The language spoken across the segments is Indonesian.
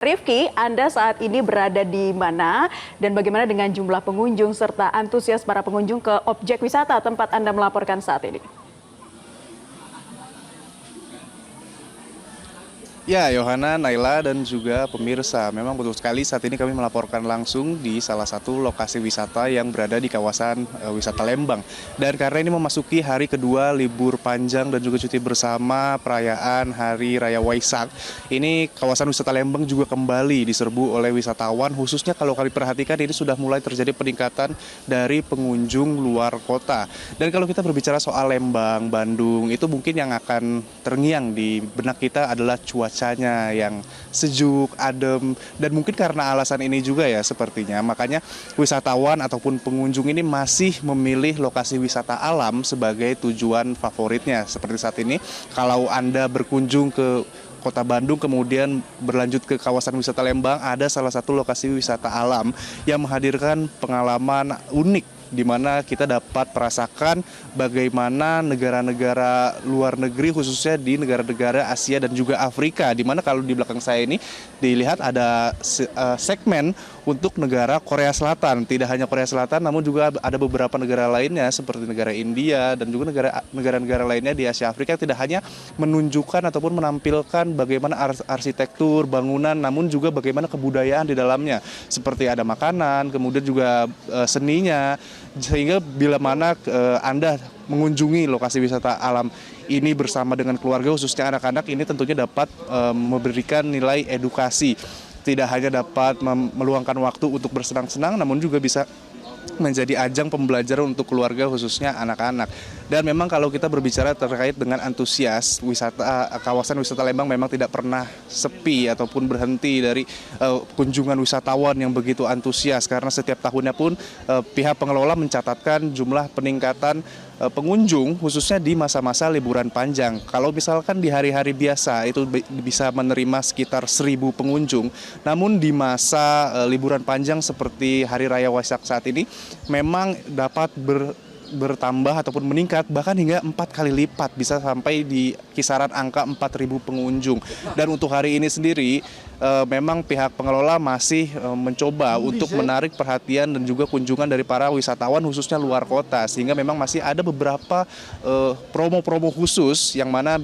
Rifki, Anda saat ini berada di mana dan bagaimana dengan jumlah pengunjung serta antusias para pengunjung ke objek wisata tempat Anda melaporkan saat ini? Ya, Yohana, Naila, dan juga pemirsa. Memang betul sekali saat ini kami melaporkan langsung di salah satu lokasi wisata yang berada di kawasan wisata Lembang. Dan karena ini memasuki hari kedua libur panjang dan juga cuti bersama perayaan Hari Raya Waisak, ini kawasan wisata Lembang juga kembali diserbu oleh wisatawan. Khususnya kalau kami perhatikan ini sudah mulai terjadi peningkatan dari pengunjung luar kota. Dan kalau kita berbicara soal Lembang, Bandung, itu mungkin yang akan terngiang di benak kita adalah cuacanya yang sejuk, adem, dan mungkin karena alasan ini juga ya sepertinya. Makanya wisatawan ataupun pengunjung ini masih memilih lokasi wisata alam sebagai tujuan favoritnya. Seperti saat ini, kalau Anda berkunjung ke Kota Bandung kemudian berlanjut ke kawasan wisata Lembang, ada salah satu lokasi wisata alam yang menghadirkan pengalaman unik di mana kita dapat merasakan bagaimana negara-negara luar negeri khususnya di negara-negara Asia dan juga Afrika, di mana kalau di belakang saya ini dilihat ada segmen untuk negara Korea Selatan. Tidak hanya Korea Selatan namun juga ada beberapa negara lainnya seperti negara India dan juga negara-negara lainnya di Asia Afrika yang tidak hanya menunjukkan ataupun menampilkan bagaimana arsitektur bangunan namun juga bagaimana kebudayaan di dalamnya, seperti ada makanan, kemudian juga seninya, sehingga bila mana Anda mengunjungi lokasi wisata alam ini bersama dengan keluarga khususnya anak-anak, ini tentunya dapat memberikan nilai edukasi. Tidak hanya dapat meluangkan waktu untuk bersenang-senang namun juga bisa menjadi ajang pembelajaran untuk keluarga khususnya anak-anak. Dan memang kalau kita berbicara terkait dengan antusias wisata, kawasan wisata Lembang memang tidak pernah sepi ataupun berhenti dari kunjungan wisatawan yang begitu antusias, karena setiap tahunnya pun pihak pengelola mencatatkan jumlah peningkatan pengunjung khususnya di masa-masa liburan panjang. Kalau misalkan di hari-hari biasa itu bisa menerima sekitar 1.000 pengunjung, namun di masa liburan panjang seperti Hari Raya Waisak saat ini memang dapat bertambah ataupun meningkat bahkan hingga 4 kali lipat, bisa sampai di kisaran angka 4.000 pengunjung. Dan untuk hari ini sendiri memang pihak pengelola masih mencoba untuk menarik perhatian dan juga kunjungan dari para wisatawan khususnya luar kota, sehingga memang masih ada beberapa promo-promo khusus yang mana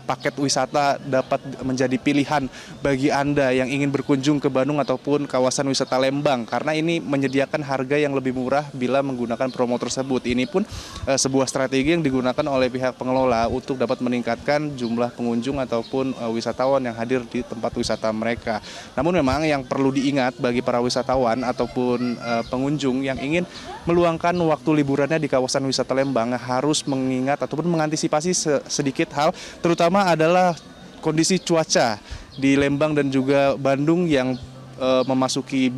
paket wisata dapat menjadi pilihan bagi Anda yang ingin berkunjung ke Bandung ataupun kawasan wisata Lembang, karena ini menyediakan harga yang lebih murah bila menggunakan promo tersebut. Ini pun sebuah strategi yang digunakan oleh pihak pengelola untuk dapat meningkatkan jumlah pengunjung ataupun wisatawan yang hadir di tempat wisata mereka. Namun memang yang perlu diingat bagi para wisatawan ataupun pengunjung yang ingin meluangkan waktu liburannya di kawasan wisata Lembang harus mengingat ataupun mengantisipasi sedikit hal, terutama adalah kondisi cuaca di Lembang dan juga Bandung yang memasuki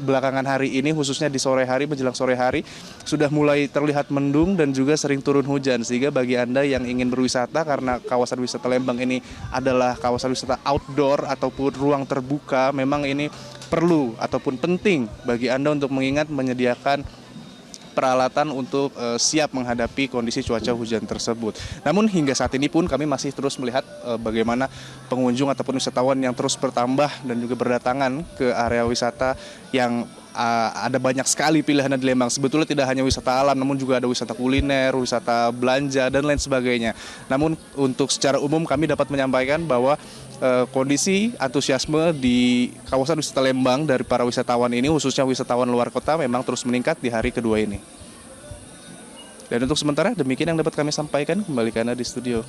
belakangan hari ini, khususnya di sore hari menjelang sore hari sudah mulai terlihat mendung dan juga sering turun hujan, sehingga bagi Anda yang ingin berwisata, karena kawasan wisata Lembang ini adalah kawasan wisata outdoor ataupun ruang terbuka, memang ini perlu ataupun penting bagi Anda untuk mengingat menyediakan peralatan untuk siap menghadapi kondisi cuaca hujan tersebut. Namun hingga saat ini pun kami masih terus melihat bagaimana pengunjung ataupun wisatawan yang terus bertambah dan juga berdatangan ke area wisata yang ada banyak sekali pilihan di Lembang. Sebetulnya tidak hanya wisata alam, namun juga ada wisata kuliner, wisata belanja, dan lain sebagainya. Namun untuk secara umum kami dapat menyampaikan bahwa kondisi antusiasme di kawasan wisata Lembang dari para wisatawan ini, khususnya wisatawan luar kota, memang terus meningkat di hari kedua ini. Dan untuk sementara demikian yang dapat kami sampaikan, kembali ke Anda di studio.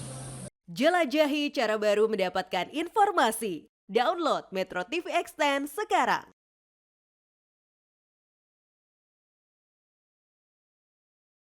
Jelajahi cara baru mendapatkan informasi. Download Metro TV Extend sekarang.